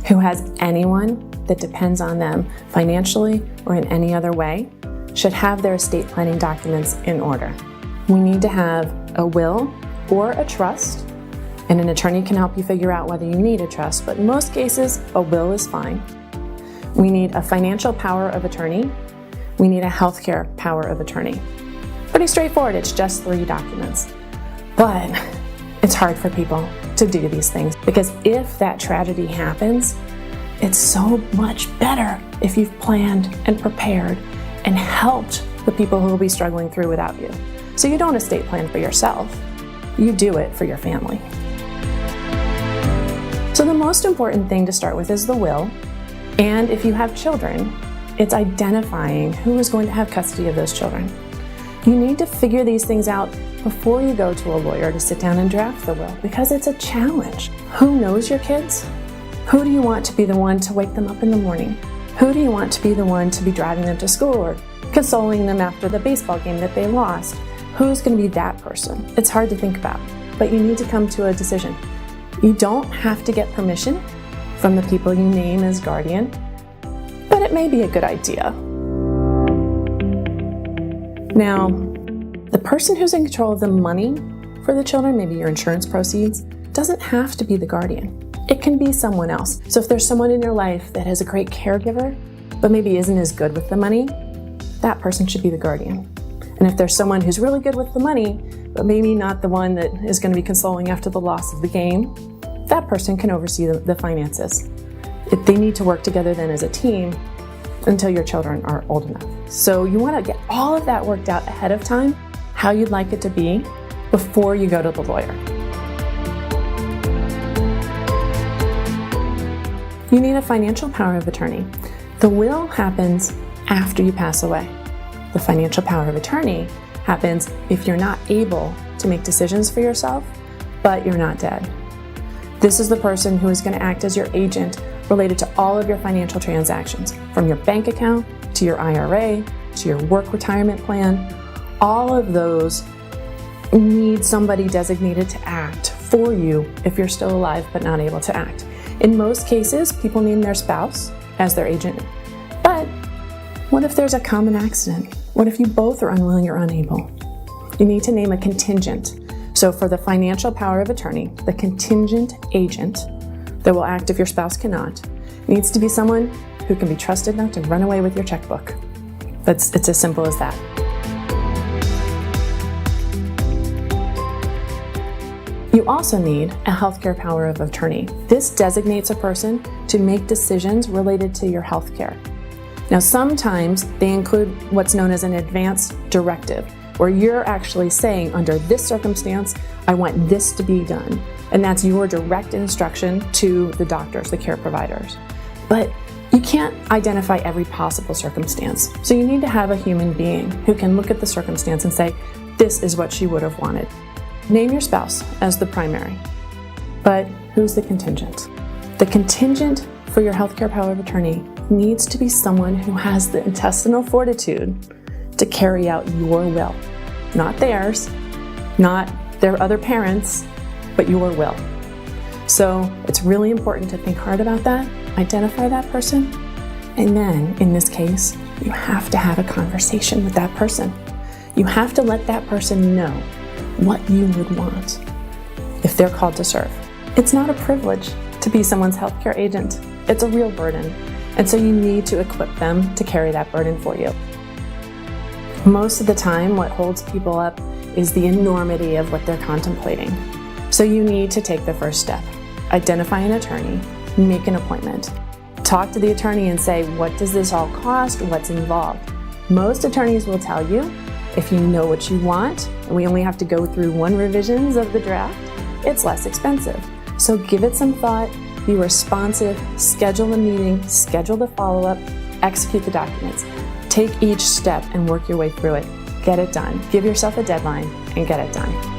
who has anyone that depends on them financially or in any other way should have their estate planning documents in order. We need to have a will or a trust, and an attorney can help you figure out whether you need a trust, but in most cases, a will is fine. We need a financial power of attorney. We need a healthcare power of attorney. Pretty straightforward, it's just 3 documents. But it's hard for people to do these things because if that tragedy happens, it's so much better if you've planned and prepared and helped the people who will be struggling through without you. So you don't estate plan for yourself, you do it for your family. So the most important thing to start with is the will, and if you have children, it's identifying who is going to have custody of those children. You need to figure these things out before you go to a lawyer to sit down and draft the will, because it's a challenge. Who knows your kids? Who do you want to be the one to wake them up in the morning? Who do you want to be the one to be driving them to school or consoling them after the baseball game that they lost? Who's going to be that person? It's hard to think about, but you need to come to a decision. You don't have to get permission from the people you name as guardian, but it may be a good idea. Now, the person who's in control of the money for the children, maybe your insurance proceeds, doesn't have to be the guardian. It can be someone else. So if there's someone in your life that is a great caregiver, but maybe isn't as good with the money, that person should be the guardian. And if there's someone who's really good with the money, but maybe not the one that is going to be consoling after the loss of the game, that person can oversee the finances. If they need to work together then as a team until your children are old enough. So you want to get all of that worked out ahead of time, how you'd like it to be, before you go to the lawyer. You need a financial power of attorney. The will happens after you pass away. The financial power of attorney happens if you're not able to make decisions for yourself, but you're not dead. This is the person who is going to act as your agent related to all of your financial transactions, from your bank account to your IRA to your work retirement plan. All of those need somebody designated to act for you if you're still alive but not able to act. In most cases, people name their spouse as their agent. But what if there's a common accident? What if you both are unwilling or unable? You need to name a contingent. So for the financial power of attorney, the contingent agent that will act if your spouse cannot needs to be someone who can be trusted not to run away with your checkbook. It's as simple as that. You also need a healthcare power of attorney. This designates a person to make decisions related to your healthcare. Now, sometimes they include what's known as an advance directive, where you're actually saying, under this circumstance, I want this to be done. And that's your direct instruction to the doctors, the care providers. But you can't identify every possible circumstance. So you need to have a human being who can look at the circumstance and say, this is what she would have wanted. Name your spouse as the primary, but who's the contingent? The contingent for your healthcare power of attorney needs to be someone who has the intestinal fortitude to carry out your will. Not theirs, not their other parents, but your will. So it's really important to think hard about that, identify that person, and then, in this case, you have to have a conversation with that person. You have to let that person know what you would want if they're called to serve. It's not a privilege to be someone's healthcare agent. It's a real burden. And so you need to equip them to carry that burden for you. Most of the time, what holds people up is the enormity of what they're contemplating. So you need to take the first step. Identify an attorney, make an appointment. Talk to the attorney and say, what does this all cost? What's involved? Most attorneys will tell you, if you know what you want, and we only have to go through 1 revisions of the draft, it's less expensive. So give it some thought, be responsive, schedule a meeting, schedule the follow-up, execute the documents. Take each step and work your way through it. Get it done. Give yourself a deadline and get it done.